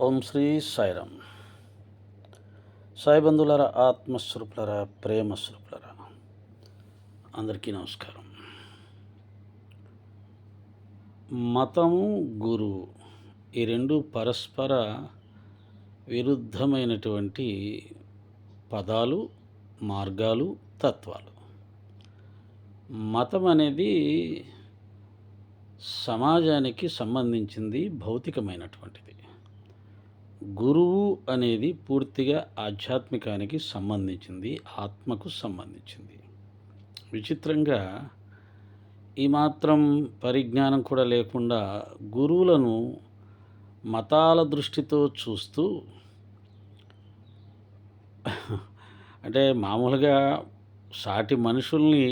ఓం శ్రీ సాయిరామ్. సాయి బంధువులారా, ఆత్మస్వరూపులారా, ప్రేమస్వరూపులారా, అందరికీ నమస్కారం. మతము, గురువు ఈ రెండు పరస్పర విరుద్ధమైనటువంటి పదాలు, మార్గాలు, తత్వాలు. మతం అనేది సమాజానికి సంబంధించింది, భౌతికమైనటువంటిది. గురువు అనేది పూర్తిగా ఆధ్యాత్మికానికి సంబంధించింది, ఆత్మకు సంబంధించింది. విచిత్రంగా ఈ మాత్రం పరిజ్ఞానం కూడా లేకుండా గురువులను మతాల దృష్టితో చూస్తూ, అంటే మామూలుగా సాటి మనుషుల్ని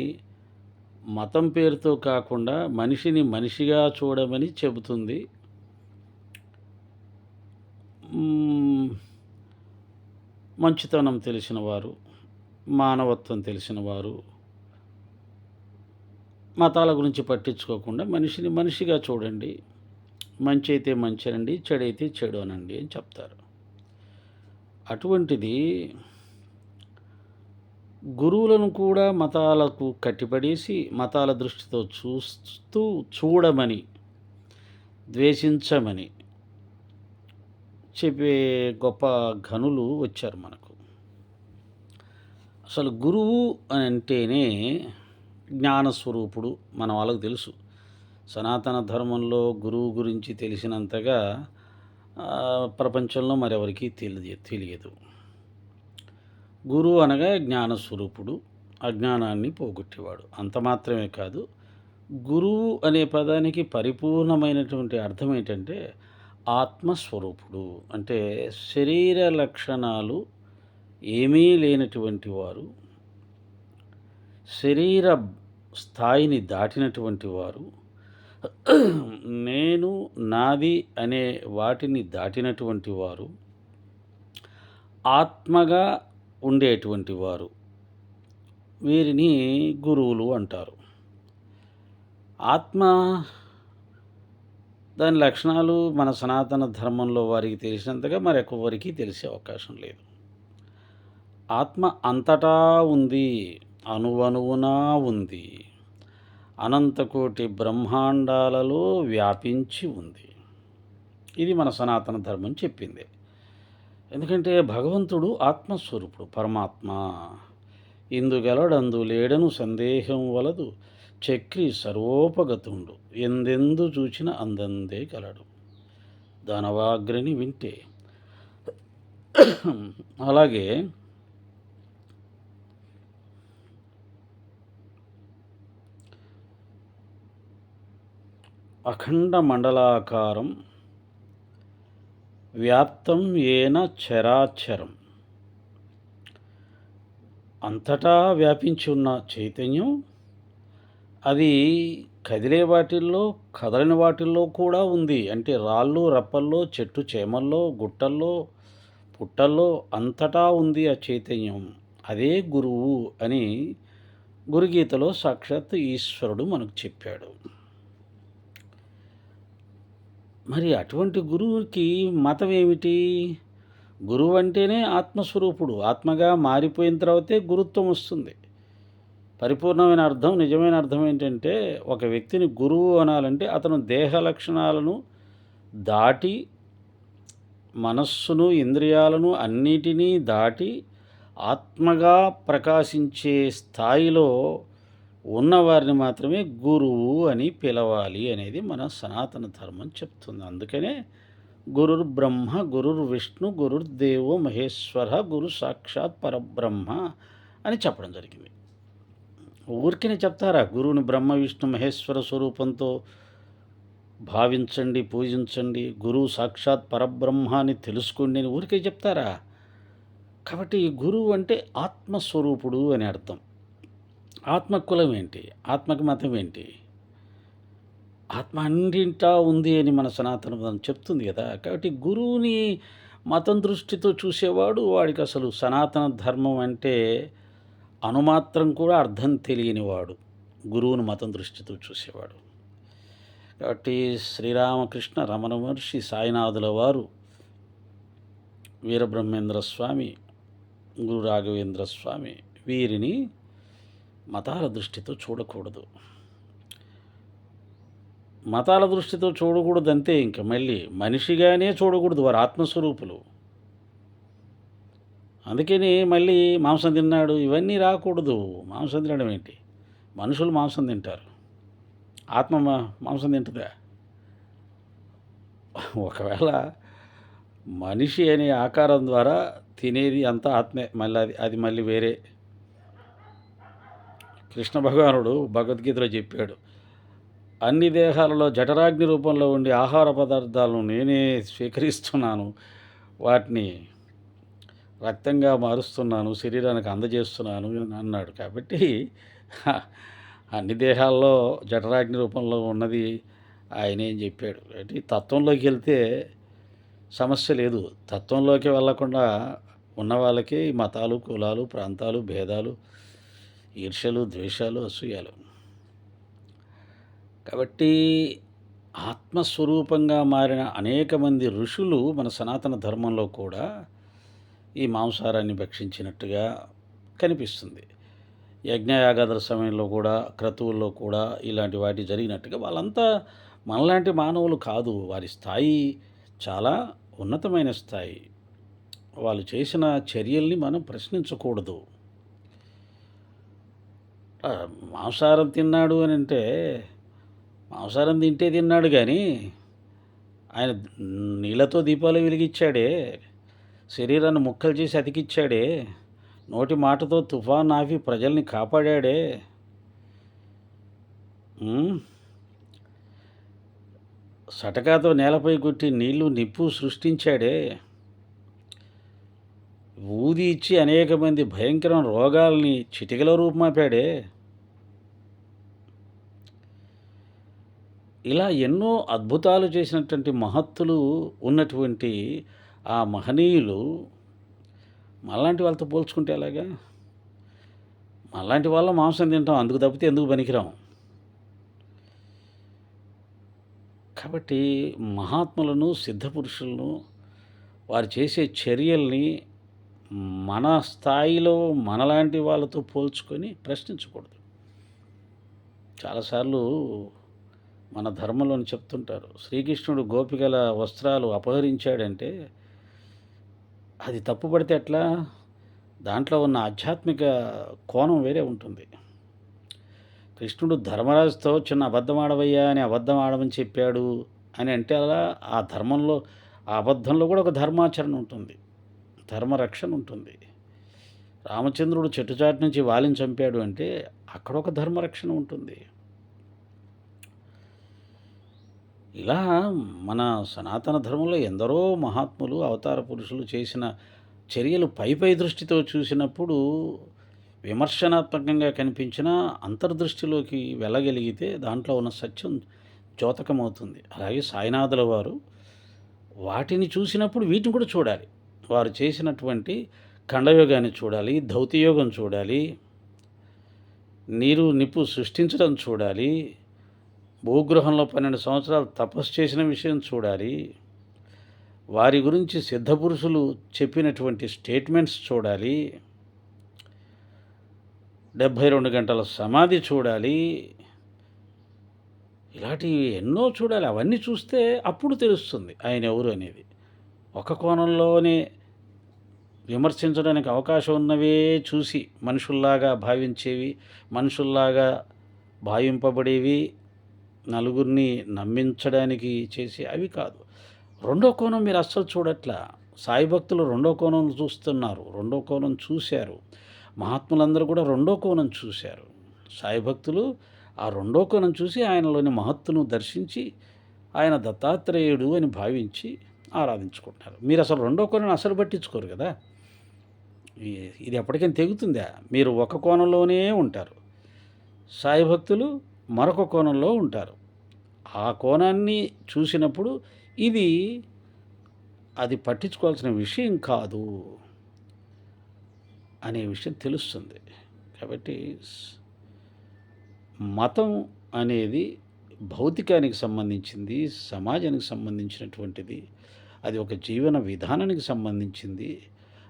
మతం పేరుతో కాకుండా మనిషిని మనిషిగా చూడమని చెబుతుంది. మంచితనం తెలిసిన వారు, మానవత్వం తెలిసిన వారు మతాల గురించి పట్టించుకోకుండా మనిషిని మనిషిగా చూడండి, మంచి అయితే మంచి అనండి, చెడైతే చెడు అనండి అని చెప్తారు. అటువంటిది గురువులను కూడా మతాలకు కట్టిపడేసి మతాల దృష్టితో చూడమని, ద్వేషించమని చెప్పే గొప్ప ఘనులు వచ్చారు మనకు. అసలు గురువు అని అంటేనే జ్ఞానస్వరూపుడు. మన వాళ్ళకు తెలుసు, సనాతన ధర్మంలో గురువు గురించి తెలిసినంతగా ప్రపంచంలో మరెవరికి తెలియదు. గురువు అనగా జ్ఞానస్వరూపుడు, అజ్ఞానాన్ని పోగొట్టేవాడు. అంత మాత్రమే కాదు, గురువు అనే పదానికి పరిపూర్ణమైనటువంటి అర్థం ఏంటంటే ఆత్మస్వరూపుడు. అంటే శరీర లక్షణాలు ఏమీ లేనటువంటి వారు, శరీర స్థాయిని దాటినటువంటి వారు, నేను నాది అనే వాటిని దాటినటువంటి వారు, ఆత్మగా ఉండేటువంటి వారు, వీరిని గురువులు అంటారు. ఆత్మ దాని లక్షణాలు మన సనాతన ధర్మంలో వారికి తెలిసినంతగా మరెవరికి తెలిసే అవకాశం లేదు. ఆత్మ అంతటా ఉంది, అణువణువునా ఉంది, అనంతకోటి బ్రహ్మాండాలలో వ్యాపించి ఉంది. ఇది మన సనాతన ధర్మం చెప్పింది. ఎందుకంటే భగవంతుడు ఆత్మస్వరూపుడు, పరమాత్మ. ఇందుగలడందు లేడను సందేహం వలదు, చక్రి సర్వోపగతుండు, ఎందెందు చూచిన అందందే కలడు, దానవాగ్రని వింటే. అలాగే అఖండ మండలాకారం వ్యాప్తం ఏన చరాచరం, అంతటా వ్యాపించి ఉన్న చైతన్యం అది కదిలే వాటిల్లో, కదలని వాటిల్లో కూడా ఉంది. అంటే రాళ్ళు రప్పల్లో, చెట్టు చేమల్లో, గుట్టల్లో, పుట్టల్లో అంతటా ఉంది ఆ చైతన్యం. అదే గురువు అని గురుగీతలో సాక్షాత్ ఈశ్వరుడు మనకు చెప్పాడు. మరి అటువంటి గురువుకి మతం ఏమిటి? గురువు అంటేనే ఆత్మస్వరూపుడు. ఆత్మగా మారిపోయిన తర్వాతే గురుత్వం వస్తుంది. పరిపూర్ణమైన అర్థం, నిజమైన అర్థం ఏంటంటే, ఒక వ్యక్తిని గురువు అనాలంటే అతను దేహ లక్షణాలను దాటి, మనస్సును, ఇంద్రియాలను అన్నిటినీ దాటి ఆత్మగా ప్రకాశించే స్థాయిలో ఉన్నవారిని మాత్రమే గురువు అని పిలవాలి అనేది మన సనాతన ధర్మం చెప్తుంది. అందుకనే గురుర్ బ్రహ్మ, గురుర్ విష్ణు, గురుర్దేవో మహేశ్వర, గురు సాక్షాత్ పరబ్రహ్మ అని చెప్పడం జరిగింది. ఊరికనే చెప్తారా గురువుని బ్రహ్మ విష్ణు మహేశ్వర స్వరూపంతో భావించండి, పూజించండి, గురువు సాక్షాత్ పరబ్రహ్మ అని తెలుసుకోండి అని ఊరికే చెప్తారా? కాబట్టి గురువు అంటే ఆత్మస్వరూపుడు అని అర్థం. ఆత్మ కులం ఏంటి? ఆత్మకి మతం ఏంటి? ఆత్మ అన్నింటా ఉంది అని మన సనాతన మతం చెప్తుంది కదా. కాబట్టి గురువుని మతం దృష్టితో చూసేవాడు, వాడికి అసలు సనాతన ధర్మం అంటే అనుమాత్రం కూడా అర్థం తెలియనివాడు, గురువును మతం దృష్టితో చూసేవాడు. కాబట్టి శ్రీరామకృష్ణ రమణ మహర్షి సాయినాథుల వారు వీరబ్రహ్మేంద్ర స్వామి, గురు రాఘవేంద్ర స్వామి వీరిని మతాల దృష్టితో చూడకూడదు. మతాల దృష్టితో చూడకూడదు అంతే. ఇంక మళ్ళీ మనిషిగానే చూడకూడదు, వారు ఆత్మస్వరూపులు. అందుకని మళ్ళీ మాంసం తిన్నాడు ఇవన్నీ రాకూడదు. మాంసం తినడం ఏంటి? మనుషులు మాంసం తింటారు, ఆత్మ మాంసం తింటుందా? ఒకవేళ మనిషి అనే ఆకారం ద్వారా తినేది అంతా ఆత్మే, మళ్ళీ అది మళ్ళీ వేరే. కృష్ణ భగవానుడు భగవద్గీతలో చెప్పాడు, అన్ని దేహాలలో జఠరాగ్ని రూపంలో ఉండే ఆహార పదార్థాలను నేనే స్వీకరిస్తున్నాను, వాటిని రక్తంగా మారుస్తున్నాను, శరీరానికి అందజేస్తున్నాను అని అన్నాడు. కాబట్టి అన్ని దేహాల్లో జఠరాగ్ని రూపంలో ఉన్నది ఆయన ఏం చెప్పాడు. అంటే తత్వంలోకి వెళ్తే సమస్య లేదు. తత్వంలోకి వెళ్ళకుండా ఉన్న వాళ్ళకి మతాలు, కులాలు, ప్రాంతాలు, భేదాలు, ఈర్ష్యలు, ద్వేషాలు, అసూయాలు. కాబట్టి ఆత్మస్వరూపంగా మారిన అనేక మంది ఋషులు మన సనాతన ధర్మంలో కూడా ఈ మాంసాహారాన్ని భక్షించినట్టుగా కనిపిస్తుంది. యజ్ఞయాగాదుల సమయంలో కూడా, క్రతువుల్లో కూడా ఇలాంటి వాటి జరిగినట్టుగా. వాళ్ళంతా మనలాంటి మానవులు కాదు. వారి స్థాయి చాలా ఉన్నతమైన స్థాయి. వాళ్ళు చేసిన చర్యల్ని మనం ప్రశ్నించకూడదు. మాంసాహారం తిన్నాడు అని అంటే మాంసాహారం తింటే తిన్నాడు కానీ ఆయన నీళ్ళతో దీపాలు వెలిగించాడే, శరీరాన్ని ముక్కలు చేసి అతికిచ్చాడే, నోటి మాటతో తుఫాన్ ఆపి ప్రజల్ని కాపాడాడే, సటకాతో నేలపై కొట్టి నీళ్లు నిప్పు సృష్టించాడే, ఊది ఇచ్చి అనేక మంది భయంకరమైన రోగాల్ని చిటికలో రూపుమాపాడే. ఇలా ఎన్నో అద్భుతాలు చేసినటువంటి మహత్తులు ఉన్నటువంటి ఆ మహనీయులు మనలాంటి వాళ్ళతో పోల్చుకుంటే ఎలాగా? మనలాంటి వాళ్ళం మాంసం తింటాం, అందుకు తప్పితే ఎందుకు పనికిరాం. కాబట్టి మహాత్ములను, సిద్ధపురుషులను, వారు చేసే చర్యల్ని మన స్థాయిలో మనలాంటి వాళ్ళతో పోల్చుకొని ప్రశ్నించకూడదు. చాలాసార్లు మన ధర్మంలోని చెప్తుంటారు, శ్రీకృష్ణుడు గోపికల వస్త్రాలు అపహరించాడంటే అది తప్పుపడితే ఎట్లా? దాంట్లో ఉన్న ఆధ్యాత్మిక కోణం వేరే ఉంటుంది. కృష్ణుడు ధర్మరాజుతో చిన్న అబద్ధం ఆడవయ్యా అని అబద్ధం ఆడమని చెప్పాడు అని అంటే అలా ఆ ధర్మంలో, ఆ అబద్ధంలో కూడా ఒక ధర్మాచరణ ఉంటుంది, ధర్మరక్షణ ఉంటుంది. రామచంద్రుడు చెట్టుచాటు నుంచి వాలిని చంపాడు అంటే అక్కడ ఒక ధర్మరక్షణ ఉంటుంది. ఇలా మన సనాతన ధర్మంలో ఎందరో మహాత్ములు, అవతార పురుషులు చేసిన చర్యలు పై దృష్టితో చూసినప్పుడు విమర్శనాత్మకంగా కనిపించిన అంతర్దృష్టిలోకి వెళ్ళగలిగితే దాంట్లో ఉన్న సత్యం ద్యోతకమవుతుంది. అలాగే సాయినాథుల వారు వాటిని చూసినప్పుడు వీటిని కూడా చూడాలి. వారు చేసినటువంటి ఖండయోగాన్ని చూడాలి, ధౌతియోగం చూడాలి, నీరు నిప్పు సృష్టించడం చూడాలి, భూగృహంలో 12 సంవత్సరాలు తపస్సు చేసిన విషయం చూడాలి, వారి గురించి సిద్ధపురుషులు చెప్పినటువంటి స్టేట్మెంట్స్ చూడాలి, 72 గంటల సమాధి చూడాలి, ఇలాంటివి ఎన్నో చూడాలి. అవన్నీ చూస్తే అప్పుడు తెలుస్తుంది ఆయన ఎవరు అనేది. ఒక కోణంలోనే విమర్శించడానికి అవకాశం ఉన్నవే చూసి మనుషుల్లాగా భావించేవి, మనుషుల్లాగా భావింపబడేవి, నలుగురిని నమ్మించడానికి చేసి అవి కాదు. రెండో కోణం మీరు అస్సలు చూడట్లా. సాయి భక్తులు రెండో కోణం చూస్తున్నారు, రెండో కోణం చూశారు. మహాత్ములందరూ కూడా రెండో కోణం చూశారు. సాయి భక్తులు ఆ రెండో కోణం చూసి ఆయనలోని మహత్తును దర్శించి ఆయన దత్తాత్రేయుడు అని భావించి ఆరాధించుకుంటారు. మీరు అసలు రెండో కోణం అసలు పట్టించుకోరు కదా. ఇది ఎప్పటికైనా తెగుతుందా? మీరు ఒక కోణంలోనే ఉంటారు, సాయి భక్తులు మరొక కోణంలో ఉంటారు. ఆ కోణాన్ని చూసినప్పుడు అది పట్టించుకోవాల్సిన విషయం కాదు అనే విషయం తెలుస్తుంది. కాబట్టి మతం అనేది భౌతికానికి సంబంధించింది, సమాజానికి సంబంధించినటువంటిది. అది ఒక జీవన విధానానికి సంబంధించింది.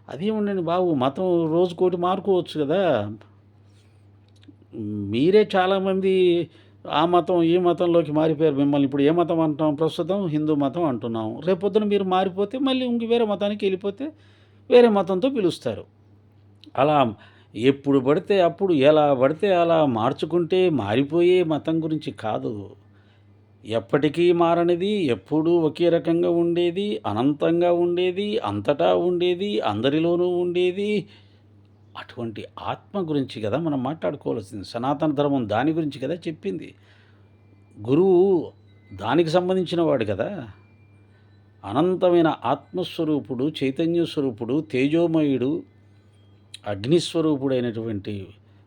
అదేముండండి బాబు, మతం రోజుకోటి మారుకోవచ్చు కదా! మీరే చాలామంది ఆ మతం, ఈ మతంలోకి మారిపోయారు. మిమ్మల్ని ఇప్పుడు ఏ మతం అంటాం ప్రస్తుతం? హిందూ మతం అంటున్నాం. రేపొద్దున మీరు మారిపోతే మళ్ళీ వేరే మతానికెళ్ళిపోతే వేరే మతంతో పిలుస్తారు. అలా ఎప్పుడు పడితే అప్పుడు, ఎలా పడితే అలా మార్చుకుంటే మారిపోయే మతం గురించి కాదు. ఎప్పటికీ మారనిది, ఎప్పుడూ ఒకే రకంగా ఉండేది, అనంతంగా ఉండేది, అంతటా ఉండేది, అందరిలోనూ ఉండేది. అటువంటి ఆత్మ గురించి కదా మనం మాట్లాడుకోవాల్సింది. సనాతన ధర్మం దాని గురించి కదా చెప్పింది. గురువు దానికి సంబంధించిన వాడు కదా! అనంతమైన ఆత్మస్వరూపుడు, చైతన్య స్వరూపుడు, తేజోమయుడు, అగ్నిస్వరూపుడైనటువంటి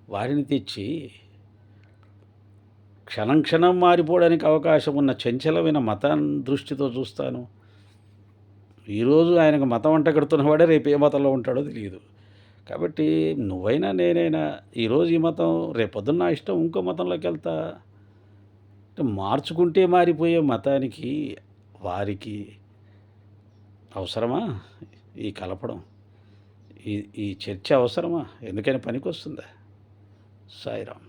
వారిని తెచ్చి క్షణం క్షణం మారిపోవడానికి అవకాశం ఉన్న చంచలమైన మతాన్ని దృష్టితో చూస్తాను. ఈరోజు ఆయనకు మతం అంటగడుతున్నవాడే రేపు ఏ మతంలో ఉంటాడో తెలియదు. కాబట్టి నువ్వైనా నేనైనా ఈరోజు ఈ మతం, రేపొద్దున నా ఇష్టం ఇంకో మతంలోకి వెళ్తా. అంటే మార్చుకుంటే మారిపోయే మతానికి, వారికి అవసరమా ఈ కలపడం? ఈ ఈ చర్చ అవసరమా? ఎందుకైనా పనికొస్తుందా? సాయిరాం.